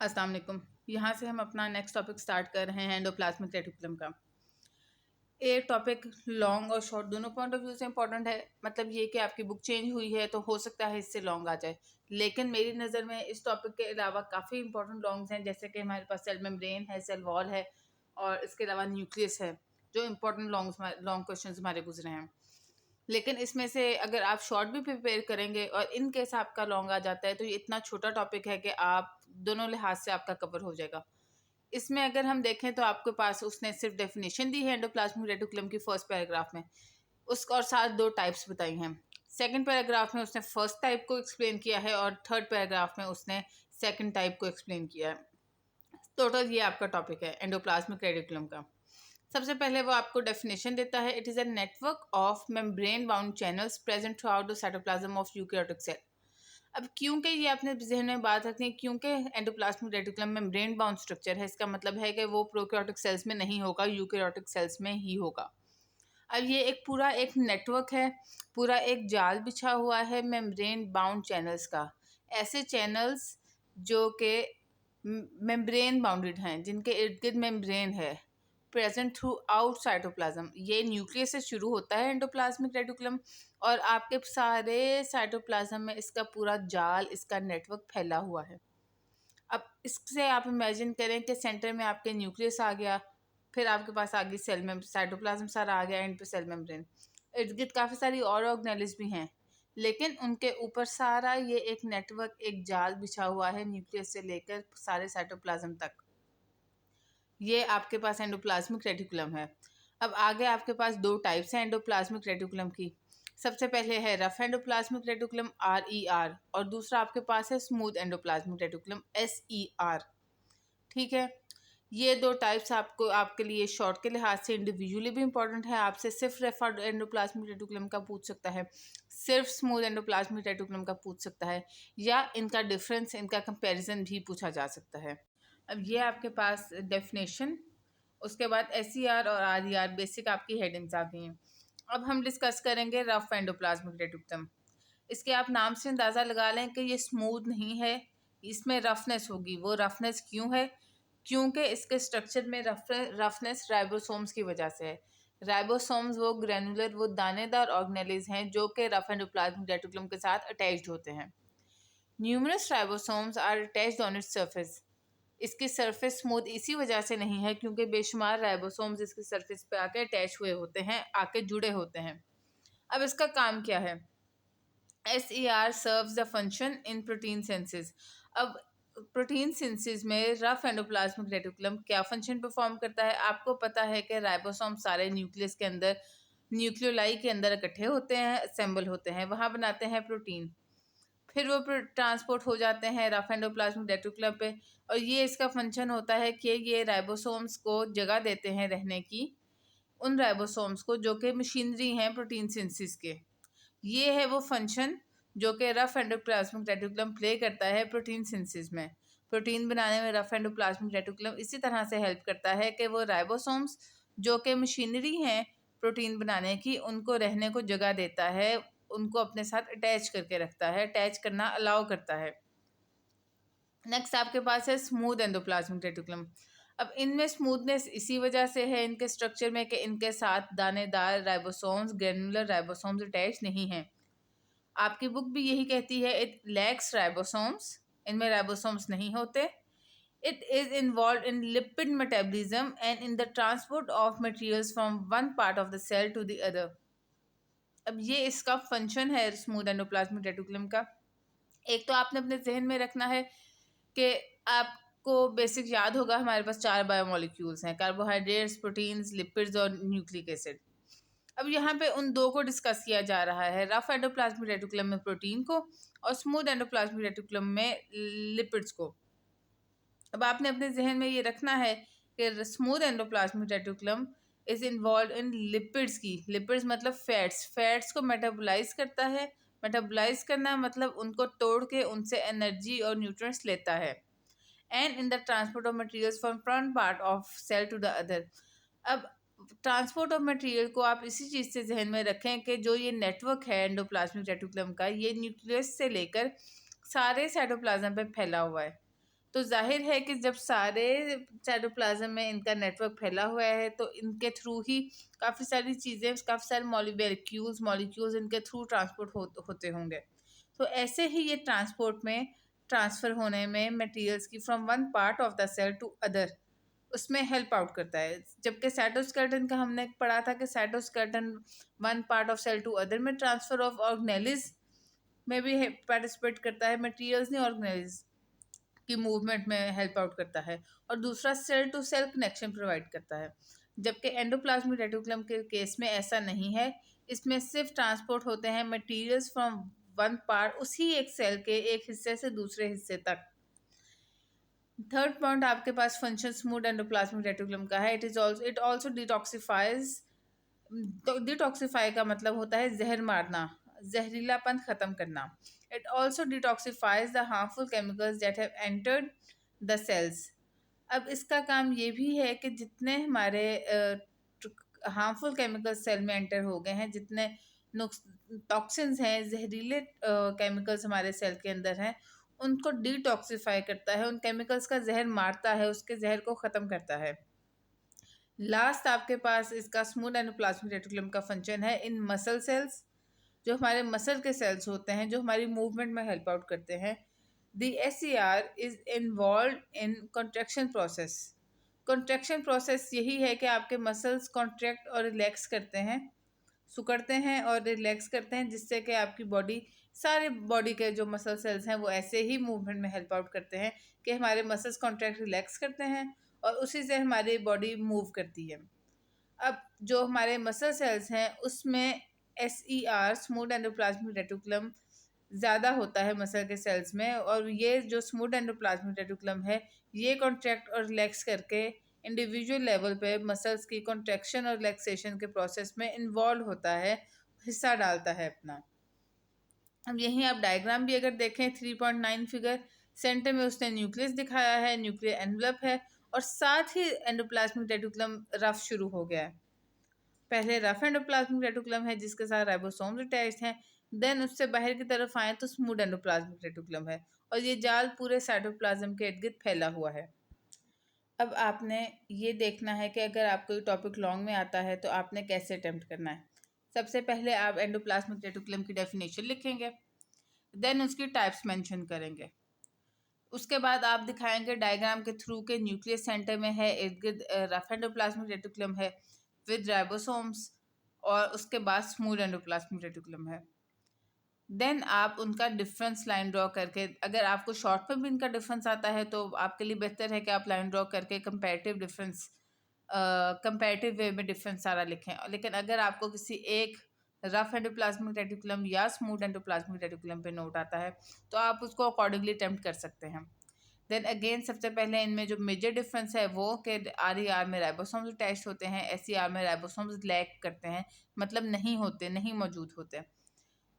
अस्सलाम वालेकुम। यहाँ से हम अपना नेक्स्ट टॉपिक स्टार्ट कर रहे हैं एंडोप्लाज्मिक रेटिकुलम का। ये टॉपिक लॉन्ग और शॉर्ट दोनों पॉइंट ऑफ व्यू से इंपॉर्टेंट है। मतलब ये कि आपकी बुक चेंज हुई है तो हो सकता है इससे लॉन्ग आ जाए, लेकिन मेरी नज़र में इस टॉपिक के अलावा काफ़ी इंपॉर्टेंट लॉन्ग्स हैं, जैसे कि हमारे पास सेल मेम्ब्रेन है, सेल वॉल है और इसके अलावा न्यूक्लियस है, जो इंपॉर्टेंट लॉन्ग क्वेश्चन हमारे गुजरे हैं। लेकिन इसमें से अगर आप शॉर्ट भी प्रिपेयर करेंगे और इन केस आपका लॉन्ग आ जाता है तो ये इतना छोटा टॉपिक है कि आप दोनों लिहाज से आपका कवर हो जाएगा। इसमें अगर हम देखें तो आपके पास उसने सिर्फ डेफिनेशन दी है एंडोप्लाज्मिक रेटिकुलम की फर्स्ट पैराग्राफ में, उसका और साथ दो टाइप्स बताई हैं। सेकंड पैराग्राफ में उसने फर्स्ट टाइप को एक्सप्लेन किया है और थर्ड पैराग्राफ में उसने सेकंड टाइप को एक्सप्लेन किया है। टोटल ये आपका टॉपिक है एंडोप्लाज्मिक रेटिकुलम का। सबसे पहले वो आपको डेफिनेशन देता है, it is a network of membrane bound channels present throughout the cytoplasm of eukaryotic cell. अब क्योंकि ये अपने जहन में बात रखनी है, क्योंकि endoplasmic reticulum membrane bound structure है, इसका मतलब है कि वो प्रोकैरियोटिक सेल्स में नहीं होगा, यूकैरियोटिक सेल्स में ही होगा। अब ये एक पूरा एक नेटवर्क है, पूरा एक जाल बिछा हुआ है मेम्ब्रेन बाउंड चैनल्स का। ऐसे चैनल्स जो कि मेम्ब्रेन बाउंडेड हैं, जिनके इर्द गिर्द मेम्ब्रेन है, प्रेजेंट थ्रू आउट साइटोप्लाज्म। ये न्यूक्लियस से शुरू होता है एंडोप्लाज्मिक रेटिकुलम और आपके सारे साइटोप्लाज्म में इसका पूरा जाल, इसका नेटवर्क फैला हुआ है। अब इससे आप इमेजिन करें कि सेंटर में आपके न्यूक्लियस आ गया, फिर आपके पास आगे सेल में साइटोप्लाज्म सारा आ गया, एंड पे सेल मेम्ब्रेन, इर्द गिर्द काफ़ी सारी और ऑर्गेनेल्स भी हैं, लेकिन उनके ऊपर सारा ये एक नेटवर्क, एक जाल बिछा हुआ है न्यूक्लियस से लेकर सारे साइटोप्लाज्म तक। ये आपके पास एंडोप्लाज्मिक रेटिकुलम है। अब आगे आपके पास दो टाइप्स हैं एंडोप्लाज्मिक रेटिकुलम की। सबसे पहले है रफ एंडोप्लाज्मिक रेटिकुलम RER और दूसरा आपके पास है स्मूथ एंडोप्लाज्मिक रेटिकुलम SER। ठीक है, ये दो टाइप्स आपको आपके लिए शॉर्ट के लिहाज से इंडिविजुअली भी इंपॉर्टेंट है। आपसे सिर्फ रफ एंडोप्लाज्मिक रेटिकुलम का पूछ सकता है, सिर्फ स्मूथ एंडोप्लाज्मिक रेटिकुलम का पूछ सकता है, या इनका डिफरेंस, इनका कंपैरिजन भी पूछा जा सकता है। अब ये आपके पास डेफिनेशन, उसके बाद SER और RER बेसिक आपकी हेडिंग्स आ गई हैं। अब हम डिस्कस करेंगे रफ एंडोप्लाज्मिक रेटिकुलम। इसके आप नाम से अंदाज़ा लगा लें कि ये स्मूथ नहीं है, इसमें रफनेस होगी। वो रफनेस क्यों है? क्योंकि इसके स्ट्रक्चर में रफनेस राइबोसोम्स की वजह से है। राइबोसोम्स वो ग्रैनुलर, वो दानेदार ऑर्गेनेल्स हैं जो कि रफ एंडोप्लाज्मिक रेटिकुलम के साथ अटैच्ड होते हैं। Numerous ribosomes are attached on its surface. इसकी सरफेस स्मूथ इसी वजह से नहीं है क्योंकि बेशुमार राइबोसोम्स इसकी सरफेस पे आके अटैच हुए होते हैं, आके जुड़े होते हैं। अब इसका काम क्या है? SER serves the function in protein synthesis. अब प्रोटीन सिंथेसिस में रफ एंडोप्लाज्मिक रेटिकुलम क्या फंक्शन परफॉर्म करता है? आपको पता है कि राइबोसोम सारे न्यूक्लियस के अंदर, न्यूक्लियोलाई के अंदर इकट्ठे होते हैं, असेंबल होते हैं, वहाँ बनाते हैं प्रोटीन, फिर वो ट्रांसपोर्ट हो जाते हैं रफ एंडोप्लाज्मिक रेटिकुलम पे, और ये इसका फंक्शन होता है कि ये राइबोसोम्स को जगह देते हैं रहने की, उन राइबोसोम्स को जो कि मशीनरी हैं प्रोटीन सिंथेसिस के। ये है वो फंक्शन जो कि रफ एंडोप्लाज्मिक रेटिकुलम प्ले करता है प्रोटीन सिंथेसिस में। प्रोटीन बनाने में रफ एंडोप्लाज्मिक रेटिकुलम इसी तरह से हेल्प करता है कि वो राइबोसोम्स जो कि मशीनरी हैं प्रोटीन बनाने की, उनको रहने को जगह देता है, उनको अपने साथ अटैच करके रखता है, अटैच करना अलाउ करता है। नेक्स्ट आपके पास है स्मूथ एंडोप्लाज्मिक रेटिकुलम। अब इनमें स्मूथनेस इसी वजह से है इनके स्ट्रक्चर में कि इनके साथ दानेदार राइबोसोम्स, ग्रेनुलर राइबोसोम्स अटैच नहीं हैं। आपकी बुक भी यही कहती है, इट लैक्स राइबोसोम्स, इनमें राइबोसोम्स नहीं होते। It is involve in lipid metabolism and in the transport of materials from one part of the cell to the other. अब ये इसका फंक्शन है स्मूथ एंडोप्लाज्मिक रेटिकुलम का। एक तो आपने अपने जहन में रखना है कि आपको बेसिक याद होगा, हमारे पास 4 बायोमोलिक्यूल्स हैं, कार्बोहाइड्रेट्स, प्रोटीन्स, लिपिड्स और न्यूक्लिक एसिड। अब यहाँ पे उन दो को डिस्कस किया जा रहा है, रफ एंडोप्लाज्मिक रेटिकुलम में प्रोटीन को और स्मूथ एंडोप्लाज्मिक रेटिकुलम में लिपिड्स को। अब आपने अपने जहन में ये रखना है कि smooth endoplasmic reticulum is involve in lipids की, लिपिड्स मतलब फैट्स, फैट्स को मेटाबोलाइज करता है। मेटाबोलाइज करना मतलब उनको तोड़ के उनसे एनर्जी और न्यूट्रिएंट्स लेता है। And in the transport of materials from one part of cell to the other. अब ट्रांसपोर्ट ऑफ मटेरियल को आप इसी चीज़ से जहन में रखें कि जो ये नेटवर्क है एंडोप्लाज्मिक रेटिकुलम का, ये न्यूक्लियस से लेकर सारे साइटोप्लाज्म पे फैला हुआ है। तो जाहिर है कि जब सारे साइटोप्लाज्म में इनका नेटवर्क फैला हुआ है तो इनके थ्रू ही काफ़ी सारी चीज़ें, काफ़ी सारे मॉलिक्यूल्स इनके थ्रू ट्रांसपोर्ट होते होंगे। तो ऐसे ही ये ट्रांसपोर्ट में ट्रांसफ़र होने में मटेरियल्स की from one part of the cell to other, उसमें हेल्प आउट करता है। जबकि साइटोस्केलेटन का हमने पढ़ा था कि cytoskeleton one part of cell to other में ट्रांसफ़र ऑफ ऑर्गेनेलिज में भी पार्टिसिपेट करता है, मटेरियल्स नहीं ऑर्गेनेलिज की मूवमेंट में हेल्प आउट करता है, और दूसरा cell to cell connection provide करता है। जबकि एंडोप्लाज्मिक रेटिकुलम के केस में ऐसा नहीं है, इसमें सिर्फ ट्रांसपोर्ट होते हैं मटेरियल्स फ्रॉम वन पार्ट, उसी एक सेल के एक हिस्से से दूसरे हिस्से तक। थर्ड पॉइंट आपके पास फंक्शन स्मूथ एंडोप्लाज्मिक रेटिकुलम का है। It also detoxifies. तो डिटॉक्सिफाई का मतलब होता है जहर मारना, जहरीलापन खत्म करना। It also detoxifies the harmful chemicals that have entered the cells. अब इसका काम ये भी है कि जितने हमारे हार्मफुल केमिकल्स सेल में एंटर हो गए हैं, जितने टॉक्सिन्स हैं, जहरीले केमिकल्स हमारे सेल के अंदर हैं, उनको डिटॉक्सिफाई करता है, उन केमिकल्स का जहर मारता है, उसके जहर को ख़त्म करता है। लास्ट आपके पास इसका स्मूथ एंडोप्लाज्मिक रेटिकुलम का फंक्शन है इन मसल सेल्स, जो हमारे मसल के सेल्स होते हैं, जो हमारी मूवमेंट में हेल्प आउट करते हैं। The SCR is involve in contraction process. Contraction process यही है कि आपके मसल्स कॉन्ट्रैक्ट और रिलैक्स करते हैं, सिकुड़ते हैं और रिलैक्स करते हैं, जिससे कि आपकी बॉडी, सारे बॉडी के जो मसल सेल्स हैं वो ऐसे ही मूवमेंट में हेल्प आउट करते हैं कि हमारे मसल्स कॉन्ट्रैक्ट रिलैक्स करते हैं और उसी से हमारी बॉडी मूव करती है। अब जो हमारे मसल सेल्स हैं उसमें SER स्मूथ एंडोप्लाज्मिक रेटिकुलम ज़्यादा होता है मसल के सेल्स में, और ये जो स्मूथ एंडोप्लाज्मिक रेटिकुलम है ये कॉन्ट्रैक्ट और रिलैक्स करके इंडिविजुअल लेवल पे मसल्स की कॉन्ट्रैक्शन और रिलैक्सेशन के प्रोसेस में इन्वॉल्व होता है, हिस्सा डालता है अपना। अब यहीं आप डायग्राम भी अगर देखें 3.9 फिगर, सेंटर में उसने न्यूक्लियस दिखाया है, न्यूक्लियर एनवलप है, और साथ ही एंडोप्लाज्मिक रेटिकुलम रफ शुरू हो गया है। पहले रफ एंडोप्लाज्मिक रेटिकुलम है जिसके साथ राइबोसोम्स अटैच्ड हैं, देन उससे बाहर की तरफ आए तो स्मूथ एंडोप्लाज्मिक रेटिकुलम है, और ये जाल पूरे साइटोप्लाज्म के इर्द गिर्द फैला हुआ है। अब आपने ये देखना है कि अगर आपको ये टॉपिक लॉन्ग में आता है तो आपने कैसे अटेम्प्ट करना है। सबसे पहले आप एंडोप्लाज्मिक रेटिकुलम की डेफिनेशन लिखेंगे, देन उसकी टाइप्स मेंशन करेंगे। उसके बाद आप दिखाएंगे डायग्राम के थ्रू के न्यूक्लियस सेंटर में है, इर्द गिर्द रफ एंडोप्लाज्मिक रेटिकुलम है विद राइबोसोम्स, और उसके बाद स्मूथ एंडोप्लाज्मिक रेटिकुलम है। देन आप उनका डिफरेंस लाइन ड्रॉ करके, अगर आपको शॉर्ट में भी इनका डिफरेंस आता है तो आपके लिए बेहतर है कि आप लाइन ड्रॉ करके कंपैरेटिव डिफरेंस, कंपैरेटिव वे में डिफरेंस सारा लिखें। लेकिन अगर आपको किसी एक रफ एंडोप्लाज्मिक रेटिकुलम या स्मूथ एंडोप्लाज्मिक रेटिकुलम पे नोट आता है तो आप उसको अकॉर्डिंगली अटेम्प्ट कर सकते हैं। देन अगेन सबसे पहले इनमें जो मेजर डिफरेंस है वो कि RER में राइबोसोम्स अटैच होते हैं, SER में राइबोसोम्स लैक करते हैं, मतलब नहीं होते, नहीं मौजूद होते।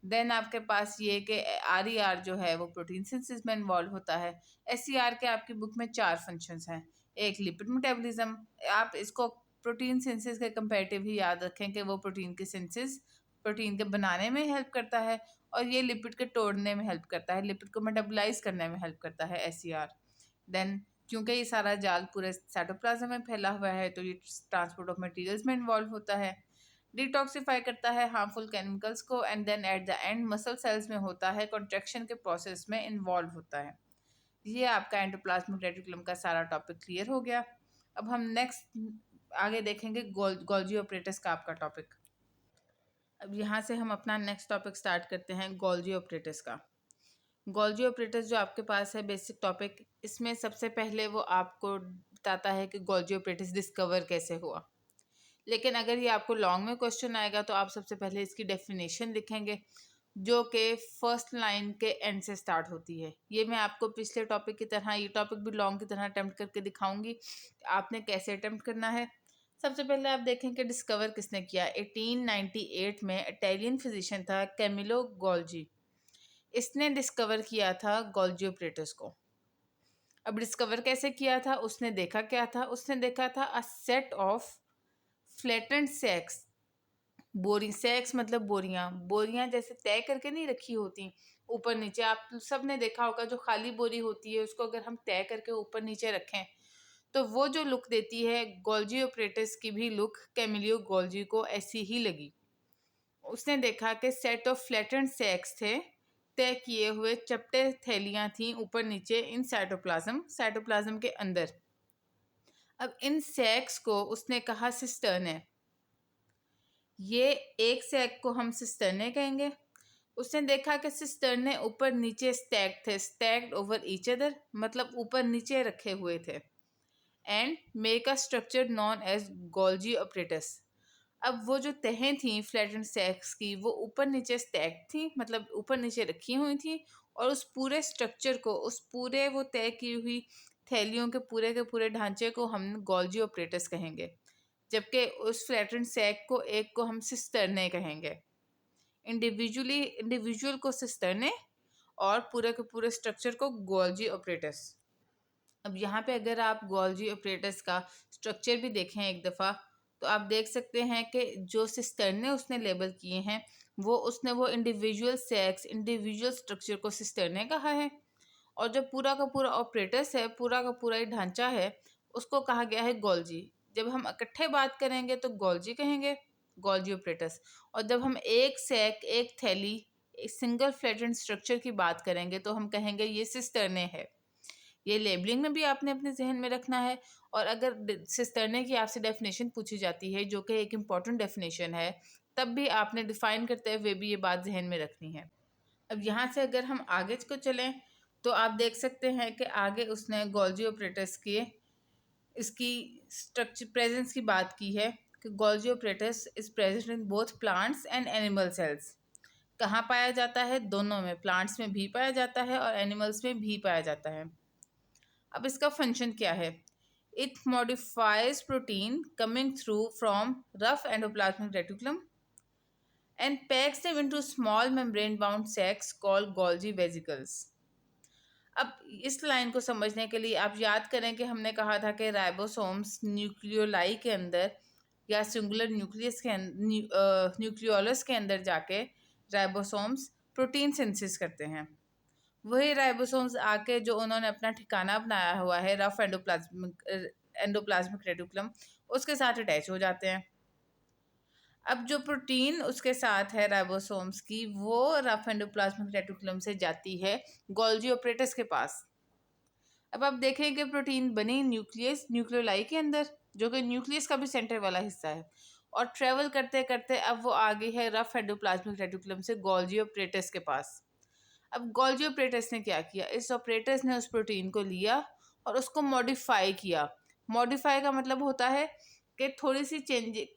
देन आपके पास ये कि RER जो है वो प्रोटीन सिंथेसिस में इन्वॉल्व होता है। SCR के आपकी बुक में 4 फंक्शंस हैं। एक लिपिड मेटाबॉलिज्म, आप इसको प्रोटीन सिंथेसिस के कंपैरेटिव ही याद रखें कि वो प्रोटीन की सिंथेसिस, प्रोटीन के बनाने में हेल्प करता है, और ये लिपिड के तोड़ने में हेल्प करता है, लिपिड को मेटाबोलाइज करने में हेल्प करता है SCR। देन क्योंकि ये सारा जाल पूरे साइटोप्लाज्म में फैला हुआ है तो ये ट्रांसपोर्ट ऑफ मटेरियल्स में इन्वॉल्व होता है, डिटॉक्सिफाई करता है हार्मफुल केमिकल्स को, and then at the end muscle cells में होता है, कॉन्ट्रैक्शन के प्रोसेस में इन्वॉल्व होता है। ये आपका एंडोप्लाज्मिक रेटिकुलम का सारा टॉपिक क्लियर हो गया। अब हम नेक्स्ट आगे देखेंगे गोल्जी ऑपरेटर्स का आपका टॉपिक। अब यहाँ से हम अपना नेक्स्ट टॉपिक स्टार्ट करते हैं गोल्जी ऑपरेटर्स का। गोल्जी ऑपरेटर्स जो आपके पास है बेसिक टॉपिक, इसमें सबसे पहले वो आपको बताता है कि गोल्जी ऑपरेटर्स डिस्कवर कैसे हुआ। लेकिन अगर ये आपको लॉन्ग में क्वेश्चन आएगा तो आप सबसे पहले इसकी डेफिनेशन लिखेंगे, जो कि फर्स्ट लाइन के एंड से स्टार्ट होती है। ये मैं आपको पिछले टॉपिक की तरह, ये टॉपिक भी लॉन्ग की तरह अटेम्प्ट करके दिखाऊंगी आपने कैसे अटेम्प्ट करना है। सबसे पहले आप देखें कि डिस्कवर किसने किया। 1898 में इटालियन फिजिशियन था कैमिलो गोल्जी, इसने डिस्कवर किया था गोल्जी ऑपरेटर्स को। अब डिस्कवर कैसे किया था, उसने देखा क्या था, उसने देखा था अ सेट ऑफ फ्लैटेंड सैक्स बोरी सैक्स मतलब बोरियां, बोरियां जैसे तय करके नहीं रखी होती ऊपर नीचे, आप सब ने देखा होगा जो खाली बोरी होती है उसको अगर हम तय करके ऊपर नीचे रखें तो वो जो लुक देती है, गोल्जी ऑपरेटर्स की भी लुक कैमिलियो गोल्जी को ऐसी ही लगी। उसने देखा कि सेट ऑफ फ्लैटेंड सैक्स थे, तय किए हुए चपटे थैलियां थी ऊपर नीचे इन साइटोप्लाज्म के अंदर। अब इन सैक्स को उसने कहा सिस्टर्न है, ये एक सैक को हम सिस्टर्ने कहेंगे। उसने देखा कि सिस्टर्ने ऊपर नीचे स्टैक थे, स्टैक्ड ओवर ईच अदर, मतलब ऊपर नीचे रखे हुए थे, and make a structure known as Golgi apparatus. अब वो जो तहें थी फ्लैटेंड सैक्स की वो ऊपर नीचे स्टैक थी, मतलब ऊपर नीचे रखी हुई थी, और उस पूरे स्ट्रक्चर को, उस पूरे वो तय की हुई थैलियों के पूरे ढांचे को हम गोल्जी ऑपरेटस कहेंगे, जबकि उस फ्लैटेंड सैक को एक को हम सिस्टर्ने कहेंगे। इंडिविजुअल को सिस्टर्ने और पूरे के पूरे स्ट्रक्चर को गोल्जी ऑपरेटस। अब यहाँ पे अगर आप गोल्जी ऑपरेटस का स्ट्रक्चर भी देखें एक दफ़ा तो आप देख सकते हैं कि जो सिस्टर्ने उसने लेबल किए हैं वो इंडिविजुअल सैक्स, इंडिविजुअल स्ट्रक्चर को सिस्टर्ने कहा है, और जो पूरा का पूरा ऑपरेटस है, पूरा का पूरा ही ढांचा है, उसको कहा गया है गोल्जी। जब हम इकट्ठे बात करेंगे तो गोल्जी कहेंगे, गोल्जी ऑपरेटस। और जब हम एक सैक, एक थैली, एक सिंगल फ्लैटेंड स्ट्रक्चर की बात करेंगे तो हम कहेंगे ये सिस्टर्ने है। ये लेबलिंग में भी आपने अपने जहन में रखना है, और अगर सिस्टर्ने की आपसे डेफिनेशन पूछी जाती है जो कि एक इम्पॉर्टेंट डेफिनेशन है, तब भी आपने डिफाइन करते हुए भी ये बात जहन में रखनी है। अब यहाँ से अगर हम आगे को चलें तो आप देख सकते हैं कि आगे उसने गोल्जी ऑपरेटर्स के इसकी स्ट्रक्चर प्रेजेंस की बात की है कि Golgi operators is present in both plants and animal cells. कहाँ पाया जाता है? दोनों में, प्लांट्स में भी पाया जाता है और एनिमल्स में भी पाया जाता है। अब इसका फंक्शन क्या है? It modifies protein coming through from rough endoplasmic reticulum and packs them into small membrane bound sacs called Golgi vesicles. अब इस लाइन को समझने के लिए आप याद करें कि हमने कहा था कि राइबोसोम्स न्यूक्लियोलाई के अंदर या सिंगुलर न्यूक्लियस के न्यूक्लियोलस के अंदर जाके राइबोसोम्स प्रोटीन सिंथेसिस करते हैं। वही राइबोसोम्स आके जो उन्होंने अपना ठिकाना बनाया हुआ है रफ एंडोप्लाज्मिक रेटिकुलम, उसके साथ अटैच हो जाते हैं। अब जो प्रोटीन उसके साथ है राइबोसोम्स की, वो रफ एंडोप्लाज्मिक रेटिकुलम से जाती है गोल्जी ऑपरेटस के पास। अब आप देखें कि प्रोटीन बनी न्यूक्लियोलाई के अंदर, जो कि न्यूक्लियस का भी सेंटर वाला हिस्सा है, और ट्रेवल करते करते अब वो आ गई है रफ एंडोप्लाज्मिक रेटिकुलम से गोल्जी ऑपरेटस के पास। अब गोल्जी ऑपरेटस ने क्या किया? इस ऑपरेटस ने उस प्रोटीन को लिया और उसको मॉडिफाई किया। मॉडिफाई का मतलब होता है कि थोड़ी सी चेंजिंग,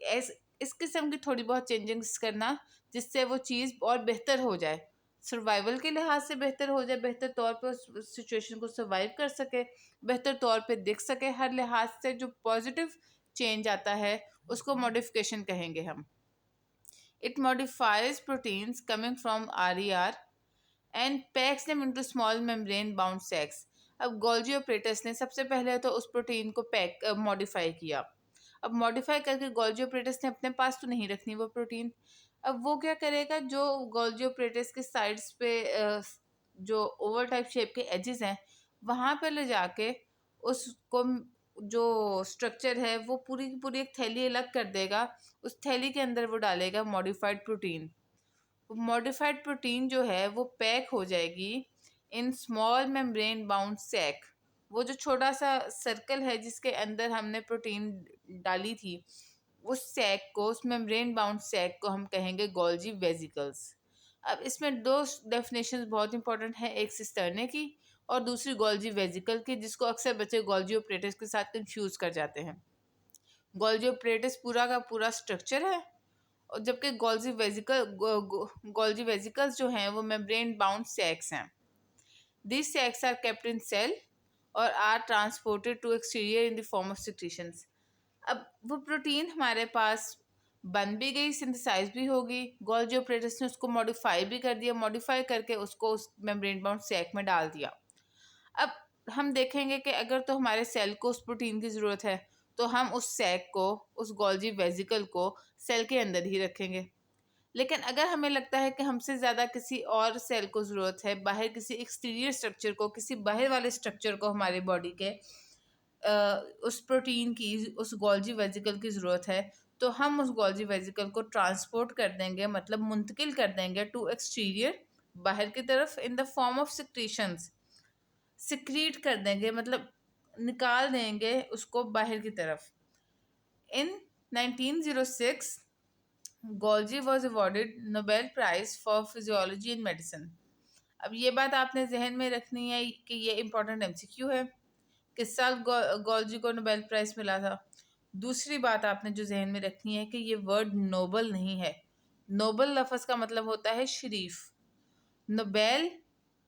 इस किस्म की थोड़ी बहुत चेंजिंग्स करना जिससे वो चीज़ और बेहतर हो जाए, सर्वाइवल के लिहाज से बेहतर हो जाए, बेहतर तौर पर उस सिचुएशन को सर्वाइव कर सके, बेहतर तौर पे दिख सके, हर लिहाज से जो पॉजिटिव चेंज आता है उसको मॉडिफिकेशन कहेंगे हम। It modifies proteins coming from RER and packs them into small membrane bound sacs. अब गोल्जी ऑपरेटर्स ने सबसे पहले तो उस प्रोटीन को मॉडिफाई किया। अब मॉडिफाई करके गोल्जी ऑपरेटर्स ने अपने पास तो नहीं रखनी वो प्रोटीन। अब वो क्या करेगा, जो गोल्जी ऑपरेटर्स के साइड्स पे जो ओवल टाइप शेप के एजेस हैं वहाँ पे ले जाके उसको, जो स्ट्रक्चर है वो पूरी की पूरी एक थैली अलग कर देगा, उस थैली के अंदर वो डालेगा मॉडिफाइड प्रोटीन। मॉडिफाइड प्रोटीन जो है वो पैक हो जाएगी in small membrane bound sac. वो जो छोटा सा सर्कल है जिसके अंदर हमने प्रोटीन डाली थी, उस सैक को, उस मेम्ब्रेन बाउंड सैक को हम कहेंगे गोल्जी वेजिकल्स। अब इसमें दो डेफिनेशंस बहुत इंपॉर्टेंट है, एक सिस्टर्ने की और दूसरी गोल्जी वेजिकल की, जिसको अक्सर बच्चे गोल्जी ऑपरेटर्स के साथ कंफ्यूज कर जाते हैं। गोल्जी ऑपरेटर्स पूरा का पूरा स्ट्रक्चर है, और जबकि गोल्जी वेजिकल्स जो हैं वो मेम्ब्रेन बाउंड सैक्स हैं। These sacs are kept in cell और are transported to exterior in the form of secretions. अब वो प्रोटीन हमारे पास बन भी गई, सिंथेसाइज भी होगी, गोल्जी ऑपरेटर्स ने उसको मॉडिफाई भी कर दिया, मॉडिफाई करके उसको उस मेम्ब्रेन बाउंड सैक में डाल दिया। अब हम देखेंगे कि अगर तो हमारे सेल को उस प्रोटीन की ज़रूरत है तो हम उस सैक को, उस गोल्जी वेजिकल को सेल के अंदर ही रखेंगे। लेकिन अगर हमें लगता है कि हमसे ज़्यादा किसी और सेल को ज़रूरत है, बाहर किसी एक्सटीरियर स्ट्रक्चर को, किसी बाहर वाले स्ट्रक्चर को हमारे बॉडी के उस प्रोटीन की, उस गोल्जी वेजिकल की ज़रूरत है, तो हम उस गोल्जी वेजिकल को ट्रांसपोर्ट कर देंगे, मतलब मुंतकिल कर देंगे टू एक्सटीरियर, बाहर की तरफ, in the form of secretions. Secrete कर देंगे, मतलब निकाल देंगे उसको बाहर की तरफ। In 1906 Golgi was awarded Nobel prize for physiology in medicine. अब ये बात आपने जहन में रखनी है कि ये इंपॉर्टेंट एमसीक्यू है, किस साल गोल्जी को नोबेल प्राइज मिला था। दूसरी बात आपने जो जहन में रखनी है कि ये वर्ड नोबल नहीं है। नोबल लफ्ज़ का मतलब होता है शरीफ। नोबेल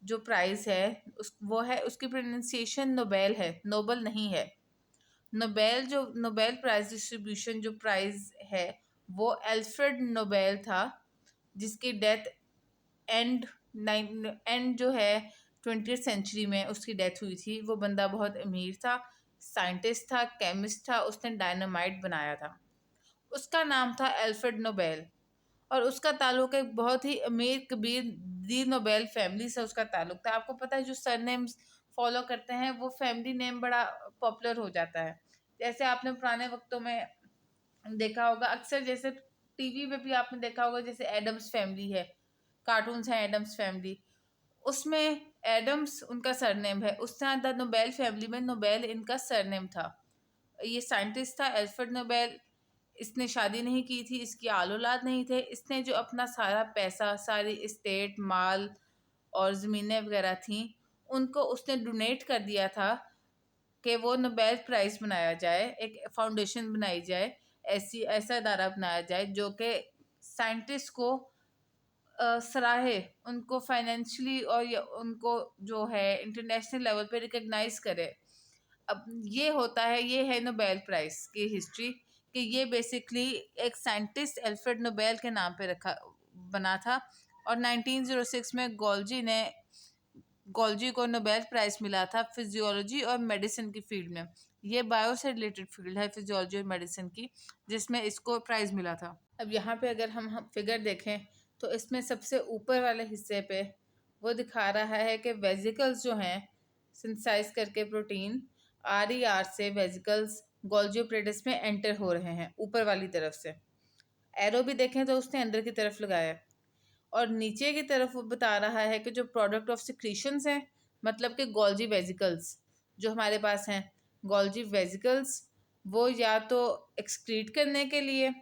जो प्राइज है वो है, उसकी प्रोनाउंसिएशन नोबेल है, नोबल नहीं है। नोबेल जो नोबेल प्राइज डिस्ट्रीब्यूशन जो प्राइज है वो एल्फ्रेड नोबेल था, जिसकी डेथ एंड एंड जो है 20th सेंचुरी में उसकी डेथ हुई थी। वो बंदा बहुत अमीर था, साइंटिस्ट था, केमिस्ट था, उसने डायनामाइट बनाया था। उसका नाम था एल्फ्रेड नोबेल, और उसका ताल्लुक एक बहुत ही अमीर कबीर दी नोबेल फैमिली से उसका ताल्लुक था। आपको पता है जो सरनेम्स फॉलो करते हैं वो फैमिली नेम बड़ा पॉपुलर हो जाता है। जैसे आपने पुराने वक्तों में देखा होगा, अक्सर जैसे टीवी पे भी आपने देखा होगा, जैसे एडम्स फैमिली है, कार्टून्स हैं एडम्स फैमिली, उसमें एडम्स उनका सरनेम है। उस तरह द नोबेल फैमिली में नोबेल इनका सरनेम था। ये साइंटिस्ट था एल्फ्रेड नोबेल। इसने शादी नहीं की थी, इसकी आल औलाद नहीं थे। इसने जो अपना सारा पैसा, सारी इस्टेट, माल और ज़मीनें वगैरह थी, उनको उसने डोनेट कर दिया था कि वो नोबेल प्राइज़ बनाया जाए, एक फाउंडेशन बनाई जाए, ऐसा इदारा बनाया जाए जो कि साइंटिस्ट को सराहे, उनको फाइनेंशियली और उनको जो है इंटरनेशनल लेवल पे रिकग्नाइज करे। अब ये होता है, ये है नोबेल प्राइज़ की हिस्ट्री, कि ये बेसिकली एक साइंटिस्ट एल्फ्रेड नोबेल के नाम पे रखा बना था। और 1906 में गोल्जी को नोबेल प्राइज़ मिला था फिजियोलॉजी और मेडिसिन की फील्ड में। ये बायो से रिलेटेड फील्ड है, फिजियोलॉजी और मेडिसिन की, जिसमें इसको प्राइज़ मिला था। अब यहाँ पे अगर हम फिगर देखें तो इसमें सबसे ऊपर वाले हिस्से पे वो दिखा रहा है कि वेजिकल्स जो हैं सिंथेसाइज करके प्रोटीन RER से वेजिकल्स गोल्जी ऑपरेटस में एंटर हो रहे हैं ऊपर वाली तरफ से। एरो भी देखें तो उसने अंदर की तरफ लगाया है, और नीचे की तरफ वो बता रहा है कि जो प्रोडक्ट ऑफ सिक्रीशंस हैं, मतलब कि गोल्जी वेजिकल्स जो हमारे पास हैं, गोल्जी वेजिकल्स वो या तो एक्सक्रीट करने के लिए,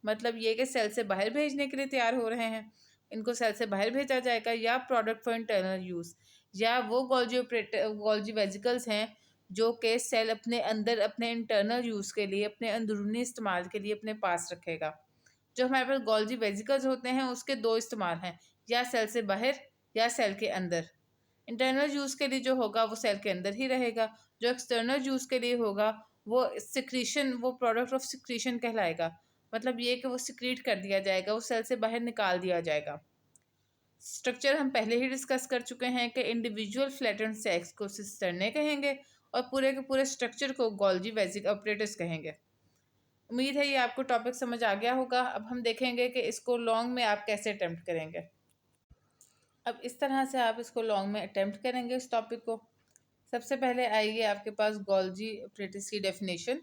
मतलब ये कि सेल से बाहर भेजने के लिए तैयार हो रहे हैं, इनको सेल से बाहर भेजा जाएगा, या प्रोडक्ट फॉर इंटरनल यूज़, या वो गोल्जी वेजिकल्स हैं जो कि सेल अपने अंदर अपने इंटरनल यूज़ के लिए, अपने अंदरूनी इस्तेमाल के लिए अपने पास रखेगा। जो हमारे पास गोल्जी वेजिकल्स होते हैं उसके दो इस्तेमाल हैं, या सेल से बाहर या सेल के अंदर। इंटरनल यूज़ के लिए जो होगा वो सेल के अंदर ही रहेगा, जो एक्सटर्नल यूज़ के लिए होगा वो सिक्रीशन, वो प्रोडक्ट ऑफ सिक्रीशन कहलाएगा। मतलब ये कि वो सिक्रीट कर दिया जाएगा, वो सेल से बाहर निकाल दिया जाएगा। स्ट्रक्चर हम पहले ही डिस्कस कर चुके हैं कि इंडिविजुअल फ्लैटेंड सैक्स को सिस्टर्ने कहेंगे, और पूरे के पूरे स्ट्रक्चर को गोल्जी वेजिकल ऑपरेटस कहेंगे। उम्मीद है ये आपको टॉपिक समझ आ गया होगा। अब हम देखेंगे कि इसको लॉन्ग में आप कैसे अटेम्प्ट करेंगे। अब इस तरह से आप इसको लॉन्ग में अटेम्प्ट करेंगे इस टॉपिक को। सबसे पहले आइए आपके पास गोल्जी ऑपरेटस की डेफिनेशन,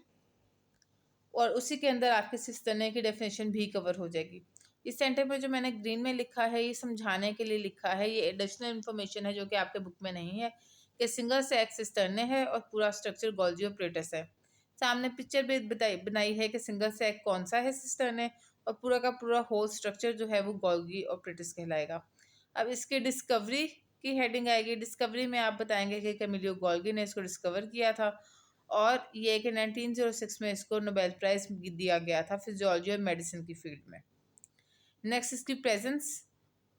और उसी के अंदर आपके सिस्टर्ने की डेफिनेशन भी कवर हो जाएगी। इस सेंटर पे जो मैंने ग्रीन में लिखा है ये समझाने के लिए लिखा है, ये एडिशनल इन्फॉर्मेशन है जो कि आपके बुक में नहीं है, कि सिंगल सेक्स सिस्टर्ने है और पूरा स्ट्रक्चर गोल्जी ऑपरेटस है। सामने पिक्चर भी बनाई है कि सिंगल सेक कौन सा है सिस्टर्ने, और पूरा का पूरा होल स्ट्रक्चर जो है वो गोल्गी ऑपरेटस कहलाएगा। अब इसकी डिस्कवरी की हेडिंग आएगी। डिस्कवरी में आप बताएंगे कि कैमिलियो गोल्गी ने इसको डिस्कवर किया था, और ये कि 1906 में इसको नोबेल प्राइज़ दिया गया था फिजियोलॉजी और मेडिसिन की फील्ड में। नेक्स्ट, इसकी प्रेजेंस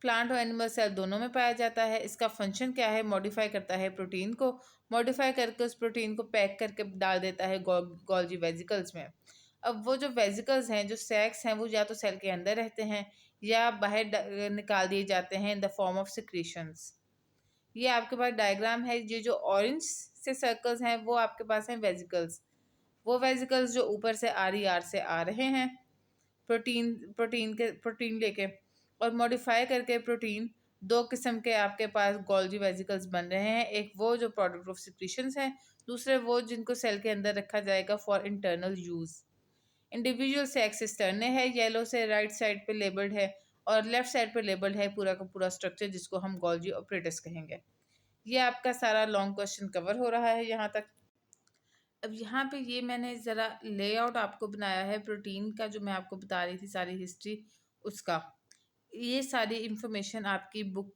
प्लांट और एनिमल सेल दोनों में पाया जाता है। इसका फंक्शन क्या है? मॉडिफाई करता है प्रोटीन को, मॉडिफाई करके उस प्रोटीन को पैक करके डाल देता है गोल्जी वेजिकल्स में। अब वो जो वेजिकल्स हैं, जो सैक्स हैं, वो या तो सेल के अंदर रहते हैं या बाहर निकाल दिए जाते हैं इन द फॉर्म ऑफ सिक्रीशंस। ये आपके पास डायग्राम है। ये जो ऑरेंज से सर्कल्स हैं वो आपके पास हैं वेजिकल्स, वो वेजिकल्स जो ऊपर से RER से आ रहे हैं प्रोटीन लेके और मॉडिफाई करके प्रोटीन, दो किस्म के आपके पास गोल्जी वेजिकल्स बन रहे हैं। एक वो जो प्रोडक्ट ऑफ सिक्रीशंस है, दूसरे वो जिनको सेल के अंदर रखा जाएगा for internal use. Individual sex external है, येलो से राइट साइड पे लेबल्ड है और लेफ्ट साइड पे लेबल्ड है पूरा का पूरा स्ट्रक्चर, जिसको हम गोल्जी ऑपरेटस कहेंगे। ये आपका सारा लॉन्ग क्वेश्चन कवर हो रहा है यहाँ तक। अब यहाँ पे ये मैंने ज़रा लेआउट आपको बनाया है प्रोटीन का, जो मैं आपको बता रही थी सारी हिस्ट्री उसका। ये सारी इंफॉर्मेशन आपकी बुक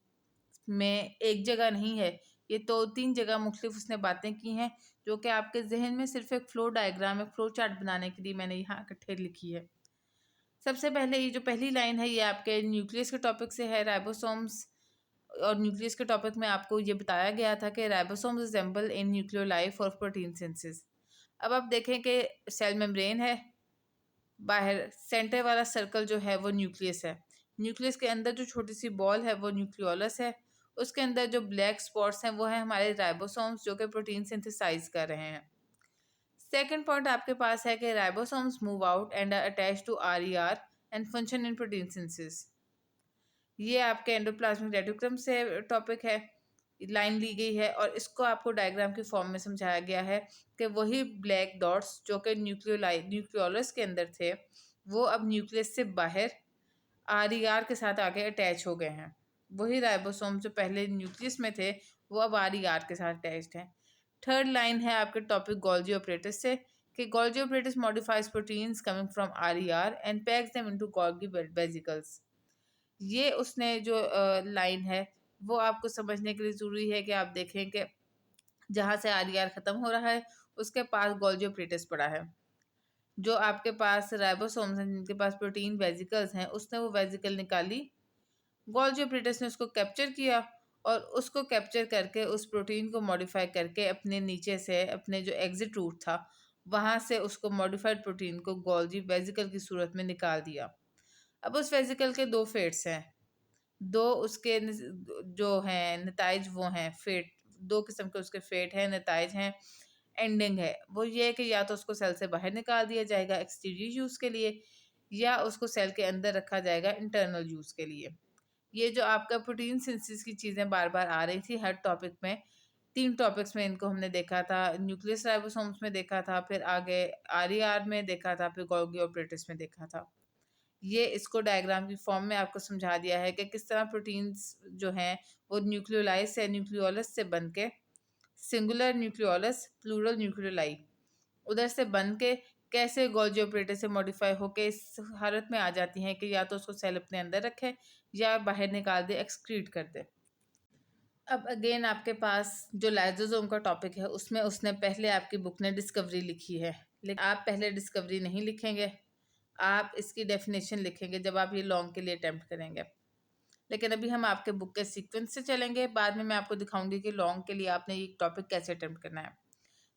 में एक जगह नहीं है, ये 2-3 जगह मुख्तलिफ उसने बातें की हैं, जो कि आपके जहन में सिर्फ एक फ्लो डायग्राम, एक फ्लो चार्ट बनाने के लिए मैंने यहाँ इकट्ठे लिखी है। सबसे पहले ये जो पहली लाइन है, ये आपके न्यूक्लियस के टॉपिक से है, राइबोसोम्स। और न्यूक्लियस के टॉपिक में आपको ये बताया गया था कि ribosomes resemble in nucleoli for protein synthesis. अब आप देखें कि सेल मेम्ब्रेन है, बाहर सेंटर वाला सर्कल जो है वो न्यूक्लियस है। न्यूक्लियस के अंदर जो छोटी सी बॉल है वो न्यूक्लियोलस है। उसके अंदर जो ब्लैक स्पॉट्स हैं वो है हमारे राइबोसोम्स, जो कि प्रोटीन सिंथेसाइज कर रहे हैं। सेकंड पॉइंट आपके पास है कि ribosomes move out and are attached to RER and function in protein synthesis. ये आपके एंडोप्लाज्मिक रेटिकुलम से टॉपिक है, लाइन ली गई है और इसको आपको डायग्राम की फॉर्म में समझाया गया है कि वही ब्लैक डॉट्स जो कि न्यूक्लियोलस के अंदर थे, वो अब न्यूक्लियस से बाहर RER के साथ आके अटैच हो गए हैं। वही राइबोसोम जो पहले न्यूक्लियस में थे, वो अब RER के साथ अटैच्ड हैं। थर्ड लाइन है आपके टॉपिक गोल्जी ऑपरेटस से कि Golgi apparatus modifies proteins coming from RER and packs them into Golgi vesicles. ये उसने जो लाइन है वो आपको समझने के लिए ज़रूरी है कि आप देखें कि जहाँ से RER ख़त्म हो रहा है उसके पास गोल्जी ऑपरेटस पड़ा है। जो आपके पास राइबोसोम्स हैं जिनके पास प्रोटीन वेसिकल्स हैं, उसने वो वेसिकल निकाली, गोल्जी ऑपरेटस ने उसको कैप्चर किया और उसको कैप्चर करके उस प्रोटीन को मॉडिफाई करके अपने नीचे से अपने जो एग्जिट रूट था वहाँ से उसको मॉडिफाइड प्रोटीन को गोल्जी वेसिकल की सूरत में निकाल दिया। अब उस वेसिकल के दो फेट्स हैं, दो उसके जो हैं नताइज वो हैं फेट, दो किस्म के उसके फेट हैं, नताइज हैं, एंडिंग है। वो ये है कि या तो उसको सेल से बाहर निकाल दिया जाएगा एक्सटीरियर यूज़ के लिए, या उसको सेल के अंदर रखा जाएगा इंटरनल यूज़ के लिए। ये जो आपका प्रोटीन सिंथेसिस की चीज़ें बार बार आ रही थी हर टॉपिक में, 3 टॉपिक्स में इनको हमने देखा था, न्यूक्लियस राइबोसोम्स में देखा था, फिर आगे RER में देखा था, फिर गोल्गी ऑपरेटस में देखा था। ये इसको डायग्राम की फॉर्म में आपको समझा दिया है कि किस तरह प्रोटीन्स जो हैं वो न्यूक्लियोलाई से न्यूक्लियोलस से बन के सिंगुलर न्यूक्लियोलस प्लूरल न्यूक्लियोलाई उधर से बन के कैसे गोल्जी ऑपरेटर से मॉडिफाई होके इस हालत में आ जाती हैं कि या तो उसको सेल अपने अंदर रखे या बाहर निकाल दे, एक्सक्रीट कर दे। अब अगेन आपके पास जो लाइजोसोम का टॉपिक है उसमें उसने पहले आपकी बुक ने डिस्कवरी लिखी है, लेकिन आप पहले डिस्कवरी नहीं लिखेंगे, आप इसकी डेफिनेशन लिखेंगे जब आप ये लॉन्ग के लिए अटेम्प्ट करेंगे। लेकिन अभी हम आपके बुक के सीक्वेंस से चलेंगे, बाद में मैं आपको दिखाऊंगी कि लॉन्ग के लिए आपने ये टॉपिक कैसे अटेम्प्ट करना है।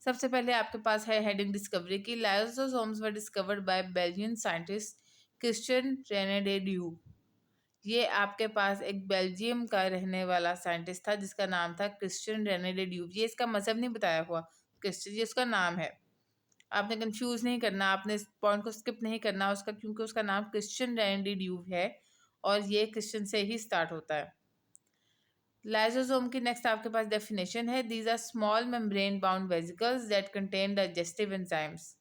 सबसे पहले आपके पास है हेडिंग डिस्कवरी की, lysosomes were discovered by Belgian scientist Christian Rene de Duve. ये आपके पास एक बेल्जियम का रहने वाला साइंटिस्ट था जिसका नाम था क्रिश्चियन रेने डे ड्यूब। ये इसका मजहब नहीं बताया हुआ, क्रिश्चियन ये उसका नाम है, आपने कंफ्यूज नहीं करना, आपने इस पॉइंट को स्किप नहीं करना उसका, क्योंकि उसका नाम क्रिश्चियन रेने डे ड्यूब है और ये क्रिश्चियन से ही स्टार्ट होता है। लाइसोसोम की नेक्स्ट आपके पास डेफिनेशन है, these are small membrane bound vesicles that contain digestive enzymes.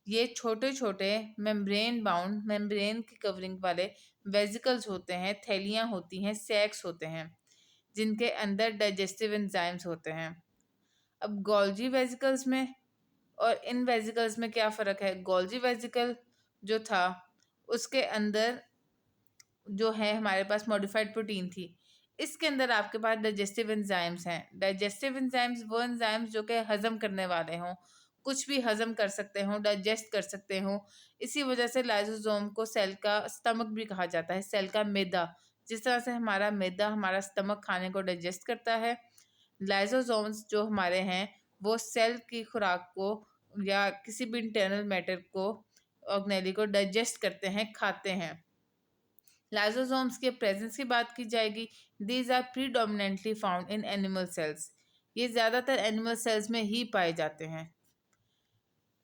ये छोटे छोटे मेम्ब्रेन बाउंड, मेम्ब्रेन की कवरिंग वाले वेसिकल्स होते हैं, थैलियाँ होती हैं, सैक्स होते हैं जिनके अंदर डाइजेस्टिव एंजाइम्स होते हैं। अब गोल्जी वेसिकल्स में और इन वेसिकल्स में क्या फ़र्क है? गोल्जी वेसिकल जो था उसके अंदर जो है हमारे पास मॉडिफाइड प्रोटीन थी, इसके अंदर आपके पास डाइजेस्टिव एंजाइम्स हैं। डाइजेस्टिव एंजाइम्स वो एंजाइम्स जो कि हज़म करने वाले हों, कुछ भी हज़म कर सकते हों, डाइजेस्ट कर सकते हों। इसी वजह से लाइसोसोम को सेल का स्टमक भी कहा जाता है, सेल का मैदा। जिस तरह से हमारा मैदा हमारा स्टमक खाने को डाइजेस्ट करता है, लाइसोसोम्स जो हमारे हैं वो सेल की खुराक को या किसी भी इंटरनल मैटर को, ऑर्गेनेली को डाइजेस्ट करते हैं, खाते हैं। लाइसोसोम्स के प्रेजेंस की बात की जाएगी, these are predominantly found in animal cells. ये ज़्यादातर एनिमल सेल्स में ही पाए जाते हैं।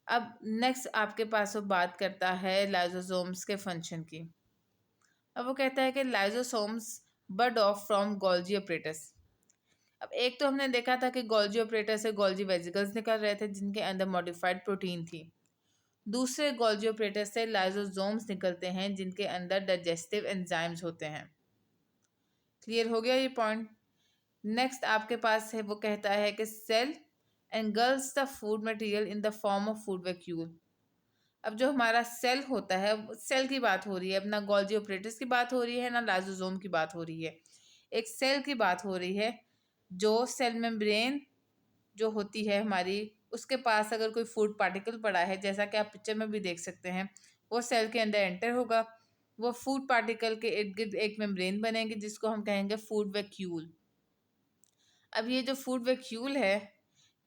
अब नेक्स्ट आपके पास वो बात करता है लाइजोसोम्स के फंक्शन की। अब वो कहता है कि lysosomes bud off from Golgi apparatus. अब एक तो हमने देखा था कि गोल्जी ऑपरेटर से गोल्जी वेसिकल्स निकल रहे थे जिनके अंदर मॉडिफाइड प्रोटीन थी। दूसरे गोल्जी ऑपरेटर से लाइजोसोम्स निकलते हैं जिनके अंदर डाइजेस्टिव एंजाइम्स होते हैं। क्लियर हो गया ये पॉइंट। नेक्स्ट आपके पास है वो कहता है कि cell engulfs the food material in the form of food vacuole. अब जो हमारा सेल होता है, सेल की बात हो रही है, अब ना गोल्जी ऑपरेटर्स की बात हो रही है ना लाइसोसोम की बात हो रही है, एक सेल की बात हो रही है। जो सेल मेम्ब्रेन जो होती है हमारी, उसके पास अगर कोई फूड पार्टिकल पड़ा है, जैसा कि आप पिक्चर में भी देख सकते हैं, वो सेल के अंदर एंटर होगा। वो फूड पार्टिकल के इर्द गिर्द एक मेम्ब्रेन बनेगी जिसको हम कहेंगे फूड वैक्यूल। अब ये जो फूड वैक्यूल है,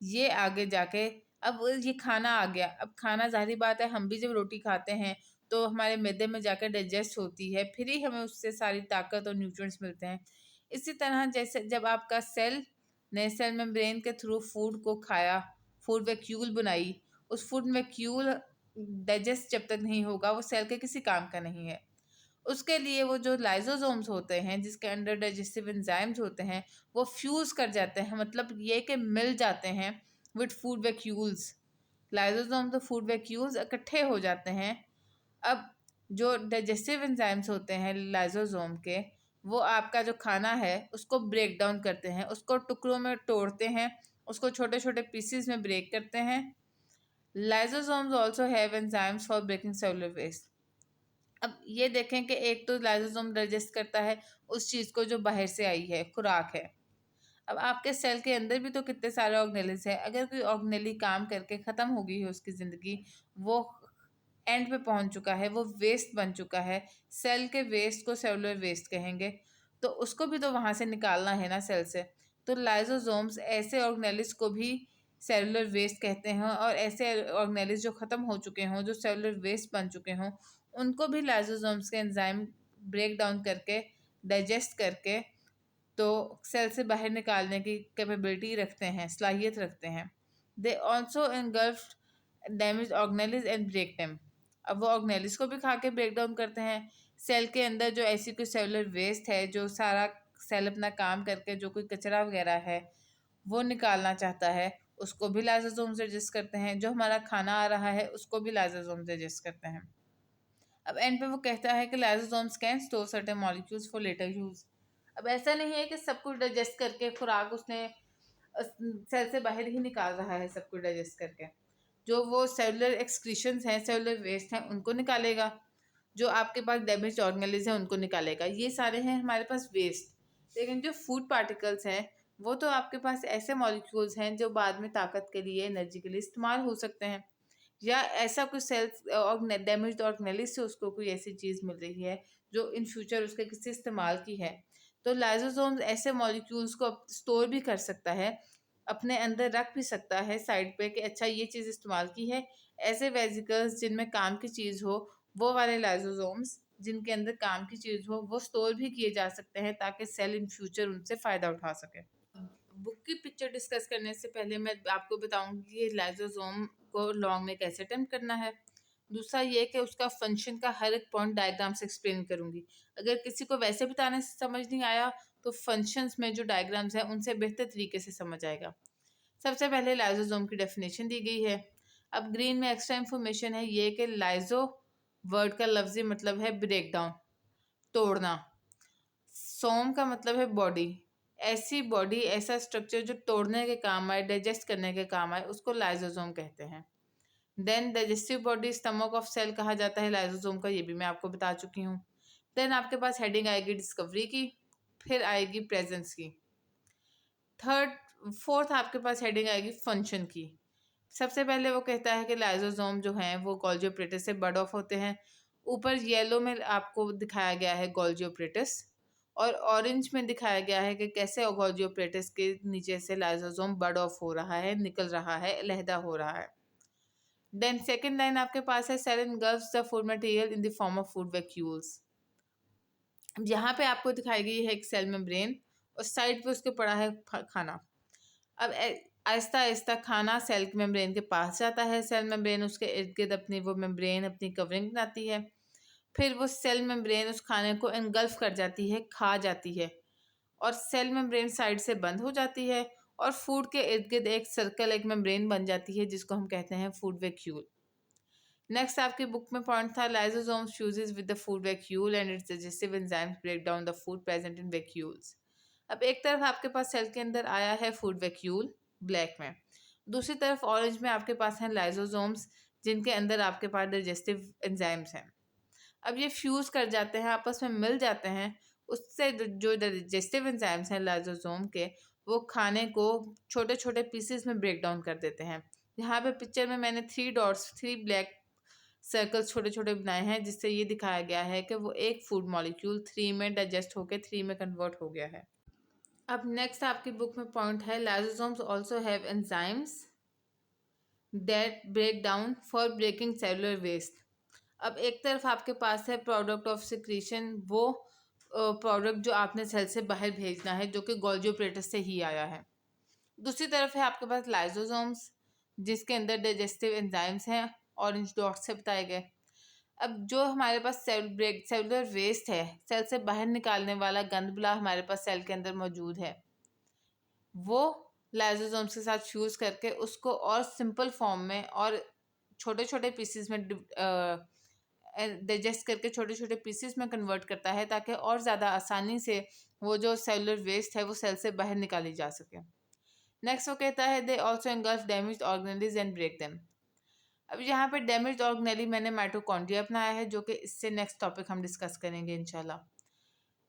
ये आगे जाके अब ये खाना आ गया। अब खाना ज़ाहिर बात है, हम भी जब रोटी खाते हैं तो हमारे मैदे में जाकर डाइजेस्ट होती है, फिर ही हमें उससे सारी ताकत और न्यूट्रिएंट्स मिलते हैं। इसी तरह जैसे जब आपका सेल ने सेल मेम्ब्रेन के थ्रू फूड को खाया, फूड वैक्यूल बनाई, उस फूड वैक्यूल डाइजेस्ट जब तक नहीं होगा वो सेल के किसी काम का नहीं है। उसके लिए वो जो लाइजोसोम्स होते हैं जिसके अंडर डाइजेस्टिव एंजाइम्स होते हैं, वो फ्यूज कर जाते हैं, मतलब ये कि मिल जाते हैं विद फूड वैक्यूल्स। लाइजोसोम तो फूड वैक्यूल्स इकट्ठे हो जाते हैं। अब जो डाइजेस्टिव एंजाइम्स होते हैं लाइजोसोम के, वो आपका जो खाना है उसको ब्रेक डाउन करते हैं, उसको टुकड़ों में तोड़ते हैं, उसको छोटे छोटे पीसीज में ब्रेक करते हैं। Lysosomes also have enzymes for breaking cellular waste. अब ये देखें कि एक तो लाइसोसोम डाइजेस्ट करता है उस चीज़ को जो बाहर से आई है, खुराक है। अब आपके सेल के अंदर भी तो कितने सारे ऑर्गेनेल्स हैं। अगर कोई ऑर्गेनेली काम करके ख़त्म हो गई है उसकी ज़िंदगी, वो एंड पे पहुंच चुका है, वो वेस्ट बन चुका है, सेल के वेस्ट को सेलुलर वेस्ट कहेंगे, तो उसको भी तो वहाँ से निकालना है ना सेल से। तो लाइसोसोम्स ऐसे ऑर्गेनेल्स को भी सेलुलर वेस्ट कहते हैं, और ऐसे ऑर्गेनेल्स जो ख़त्म हो चुके हों, जो सेलुलर वेस्ट बन चुके हों, उनको भी लाइसोसोम्स के एंजाइम ब्रेक डाउन करके, डाइजेस्ट करके, तो सेल से बाहर निकालने की कैपेबिलिटी रखते हैं, सलाहियत रखते हैं। They also engulf damaged organelles and break them. अब वो ऑर्गेनेल्स को भी खा के ब्रेक डाउन करते हैं। सेल के अंदर जो ऐसी कोई सेलुलर वेस्ट है, जो सारा सेल अपना काम करके जो कोई कचरा वगैरह है वो निकालना चाहता है, उसको भी लाइसोसोम से एडजस्ट करते हैं। जो हमारा खाना आ रहा है उसको भी लाइसोसोम से एडजस्ट करते हैं। अब एंड पे वो कहता है कि lysosomes can store certain molecules for later use. अब ऐसा नहीं है कि सब कुछ डाइजेस्ट करके खुराक उसने सेल से बाहर ही निकाल रहा है, सब कुछ डाइजेस्ट करके। जो वो सेलुलर एक्सक्रीशंस हैं, सेलुलर वेस्ट हैं, उनको निकालेगा। जो आपके पास डैमेज ऑर्गेनेल्स हैं उनको निकालेगा। ये सारे हैं हमारे पास वेस्ट। लेकिन जो फूड पार्टिकल्स हैं वो तो आपके पास ऐसे मॉलिक्यूल्स हैं जो बाद में ताकत के लिए, एनर्जी के लिए इस्तेमाल हो सकते हैं, या ऐसा कुछ सेल्स और डैमेज ऑर्गेनेलिस से उसको कोई ऐसी चीज़ मिल रही है जो इन फ्यूचर उसके किसी इस्तेमाल की है। तो लाइसोसोम्स ऐसे मॉलिक्यूल्स को स्टोर भी कर सकता है, अपने अंदर रख भी सकता है साइड पे कि अच्छा ये चीज़ इस्तेमाल की है। ऐसे वेजिकल्स जिनमें काम की चीज़ हो, वो वाले लाइसोसोम्स जिनके अंदर काम की चीज़ हो, वो स्टोर भी किए जा सकते हैं ताकि सेल इन फ्यूचर उनसे फ़ायदा उठा सके। बुक की पिक्चर डिस्कस करने से पहले मैं आपको बताऊंगी कि लाइसोसोम को लॉन्ग में कैसे अटेम्प्ट करना है। दूसरा ये कि उसका फंक्शन का हर एक पॉइंट डायग्राम से एक्सप्लेन करूंगी। अगर किसी को वैसे बताने से समझ नहीं आया तो फंक्शंस में जो डायग्राम्स हैं उनसे बेहतर तरीके से समझ आएगा। सबसे पहले लाइसोसोम की डेफिनेशन दी गई है। अब ग्रीन में एक्स्ट्रा इन्फॉर्मेशन है ये कि लाइजो वर्ड का लफ्जी मतलब है ब्रेक डाउन, तोड़ना। सोम का मतलब है बॉडी। ऐसी बॉडी, ऐसा स्ट्रक्चर जो तोड़ने के काम आए, डाइजेस्ट करने के काम आए, उसको लाइसोसोम कहते हैं। Then digestive body, stomach of cell कहा जाता है लाइसोसोम का, ये भी मैं आपको बता चुकी हूँ। देन आपके पास हेडिंग आएगी डिस्कवरी की, फिर आएगी प्रेजेंस की। फोर्थ आपके पास हेडिंग आएगी फंक्शन की। सबसे पहले वो कहता है कि लाइसोसोम जो हैं वो गोल्जी ऑपरेटस से बड ऑफ होते हैं। ऊपर येलो में आपको दिखाया गया है गोल्जी ऑपरेटस, और ऑरेंज में दिखाया गया है कि कैसे गोल्जी ऑपरेटस के नीचे से लाइसोसोम बड ऑफ हो रहा है, निकल रहा है, अलहदा हो रहा है। देन सेकेंड लाइन आपके पास है cell engulfs the food material in the form of food vacuoles. यहाँ पे आपको दिखाई गई है एक सेल मेम्ब्रेन और साइड पे उसके पड़ा है खाना। अब आहिस्ता आहिस्ता खाना सेल मेम्ब्रेन के पास जाता है। सेल मेम्ब्रेन उसके इर्द गिर्द अपनी कवरिंग बनाती है। फिर वो सेल मेम्ब्रेन उस खाने को एंगल्फ कर जाती है, खा जाती है, और सेल मेम्ब्रेन साइड से बंद हो जाती है और फूड के इर्द गिर्द एक सर्कल, एक मेम्ब्रेन बन जाती है जिसको हम कहते हैं फूड वैक्यूल। नेक्स्ट आपकी बुक में पॉइंट था lysosomes fuses with the food vacuole and its digestive enzymes break down the food present in vacuoles. अब एक तरफ आपके पास सेल के अंदर आया है फूड वैक्यूल ब्लैक में, दूसरी तरफ ऑरेंज में आपके पास हैं लाइसोसोम्स जिनके अंदर आपके पास डाइजेस्टिव एंजाइम्स हैं। अब ये फ्यूज कर जाते हैं, आपस में मिल जाते हैं, उससे जो डाइजेस्टिव एंजाइम्स हैं लाइसोसोम के, वो खाने को छोटे छोटे पीसेस में ब्रेक डाउन कर देते हैं। यहाँ पे पिक्चर में मैंने 3 ब्लैक सर्कल्स छोटे छोटे बनाए हैं जिससे ये दिखाया गया है कि वो एक फूड मॉलिक्यूल 3 में डाइजेस्ट होकर 3 में कन्वर्ट हो गया है। अब नेक्स्ट आपकी बुक में पॉइंट है lysosomes also have enzymes that break down for breaking cellular waste. अब एक तरफ आपके पास है प्रोडक्ट ऑफ सिक्रीशन, वो प्रोडक्ट जो आपने सेल से बाहर भेजना है जो कि गोल्गी एपरेटस से ही आया है। दूसरी तरफ है आपके पास लाइसोसोम्स जिसके अंदर डाइजेस्टिव एंजाइम्स हैं, ऑरेंज डॉट से बताए गए। अब जो हमारे पास सेलुलर वेस्ट है, सेल से बाहर निकालने वाला गंदबला हमारे पास सेल के अंदर मौजूद है, वो लाइसोसोम्स के साथ फ्यूज करके उसको और सिंपल फॉर्म में और छोटे छोटे पीसेस में डाइजेस्ट करके छोटे छोटे पीसेस में कन्वर्ट करता है ताकि और ज़्यादा आसानी से वो जो सेलुलर वेस्ट है वो सेल से बाहर निकाली जा सके। नेक्स्ट वो कहता है they also engulf damaged organelles and break them. अब यहाँ पे डैमेज्ड ऑर्गेनेली मैंने माइटोकॉन्ड्रिया अपनाया है जो कि इससे नेक्स्ट टॉपिक हम डिस्कस करेंगे इंशाल्लाह।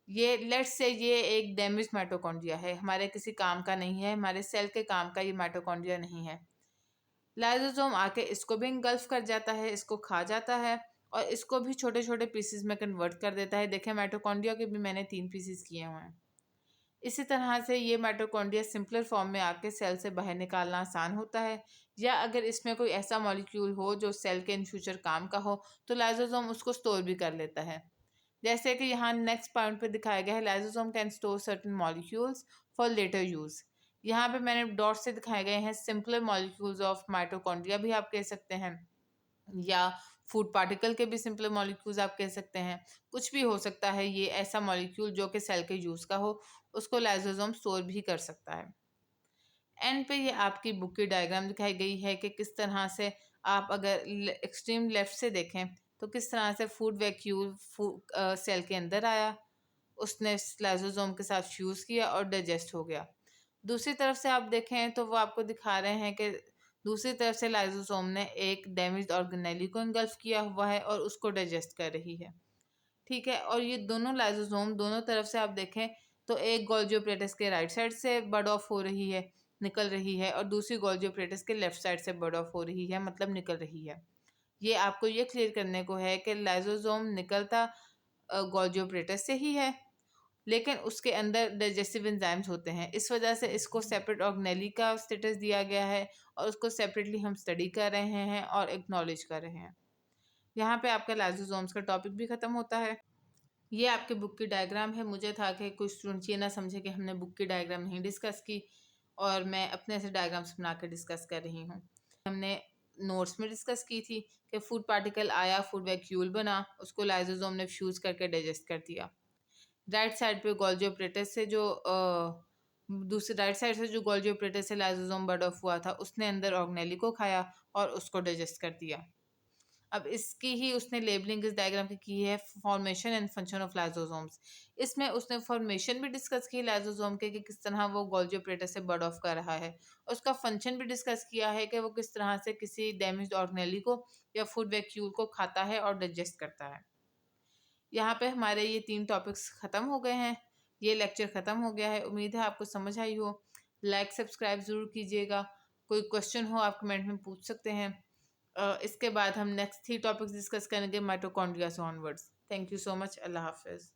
ये लेट्स से ये एक डैमेज माइटोकॉन्ड्रिया है, हमारे किसी काम का नहीं है, हमारे सेल के काम का ये माइटोकॉन्ड्रिया नहीं है। लाइसोसोम आके इसको भी इंगल्फ कर जाता है, इसको खा जाता है और इसको भी छोटे छोटे पीसेस में कन्वर्ट कर देता है। देखें माइटोकॉन्ड्रिया के भी मैंने 3 पीसेस किए हुए हैं। इसी तरह से ये माइटोकॉन्ड्रिया सिंपलर फॉर्म में आके सेल से बाहर निकालना आसान होता है, या अगर इसमें कोई ऐसा मॉलिक्यूल हो जो सेल के इन फ्यूचर काम का हो तो लाइसोसोम उसको स्टोर भी कर लेता है। जैसे कि यहाँ नेक्स्ट पॉइंट पे दिखाया गया है lysosome can store certain molecules for later use. यहाँ पे मैंने डॉट से दिखाए गए हैं सिंपलर मॉलिक्यूल्स ऑफ माइटोकॉन्ड्रिया भी आप कह सकते हैं, या फूड पार्टिकल के भी सिंपल मॉलिक्यूल्स आप कह सकते हैं। कुछ भी हो सकता है ये ऐसा मॉलिक्यूल जो कि सेल के यूज़ का हो, उसको लाइसोसोम स्टोर भी कर सकता है। एंड पे ये आपकी बुक की डायग्राम दिखाई गई है कि किस तरह से आप अगर एक्सट्रीम लेफ्ट से देखें तो किस तरह से फूड वैक्यूल सेल के अंदर आया, उसने लाइसोसोम के साथ फ्यूज़ किया और डाइजेस्ट हो गया। दूसरी तरफ से आप देखें तो वो आपको दिखा रहे हैं कि दूसरी तरफ से लाइसोसोम ने एक डैमेज्ड ऑर्गेनेली को इंगल्फ किया हुआ है और उसको डाइजेस्ट कर रही है। ठीक है, और ये दोनों लाइसोसोम दोनों तरफ से आप देखें तो एक गोल्गी एपरेटस के राइट साइड से बर्ड ऑफ हो रही है, निकल रही है, और दूसरी गोल्गी एपरेटस के लेफ्ट साइड से बर्ड ऑफ हो रही है, मतलब निकल रही है। ये आपको ये क्लियर करने को है कि लाइसोसोम निकलता गोल्गी एपरेटस से ही है, लेकिन उसके अंदर डाइजेस्टिव एंजाइम्स होते हैं, इस वजह से इसको सेपरेट ऑर्गेनेली का स्टेटस दिया गया है और उसको सेपरेटली हम स्टडी कर रहे हैं और एक्नॉलेज कर रहे हैं। यहाँ पे आपका लाइसोसोम्स का टॉपिक भी ख़त्म होता है। ये आपके बुक की डायग्राम है। मुझे था कि कुछ स्टूडेंट्स ये ना समझे कि हमने बुक की डायग्राम नहीं डिस्कस की और मैं अपने से डायग्राम्स बना कर डिस्कस कर रही हूँ। हमने नोट्स में डिस्कस की थी कि फूड पार्टिकल आया, फूड वैक्यूल बना, उसको लाइसोसोम ने फ्यूज़ करके डाइजेस्ट कर दिया। राइट साइड पे गोल्गी एपरेटस से जो दूसरी राइट साइड से जो गोल्गी एपरेटस से लाइसोसोम बर्ड ऑफ हुआ था उसने अंदर ऑर्गेनेली को खाया और उसको डाइजेस्ट कर दिया। अब इसकी ही उसने लेबलिंग इस डायग्राम की है, formation and function of lysosomes. इसमें उसने फॉर्मेशन भी डिस्कस की लाइसोसोम के कि किस तरह वो गोल्गी एपरेटस से बर्ड ऑफ कर रहा है, उसका फंक्शन भी डिस्कस किया है कि वो किस तरह से किसी डैमेज्ड ऑर्गेनेली को या फूड वैक्यूल को खाता है और डाइजेस्ट करता है। यहाँ पे हमारे ये 3 टॉपिक्स ख़त्म हो गए हैं, ये लेक्चर ख़त्म हो गया है। उम्मीद है आपको समझ आई हो। लाइक सब्सक्राइब ज़रूर कीजिएगा। कोई क्वेश्चन हो आप कमेंट में पूछ सकते हैं। इसके बाद हम नेक्स्ट 3 टॉपिक्स डिस्कस करेंगे माइटोकॉन्ड्रिया से onwards. Thank you so much. अल्लाह हाफिज़।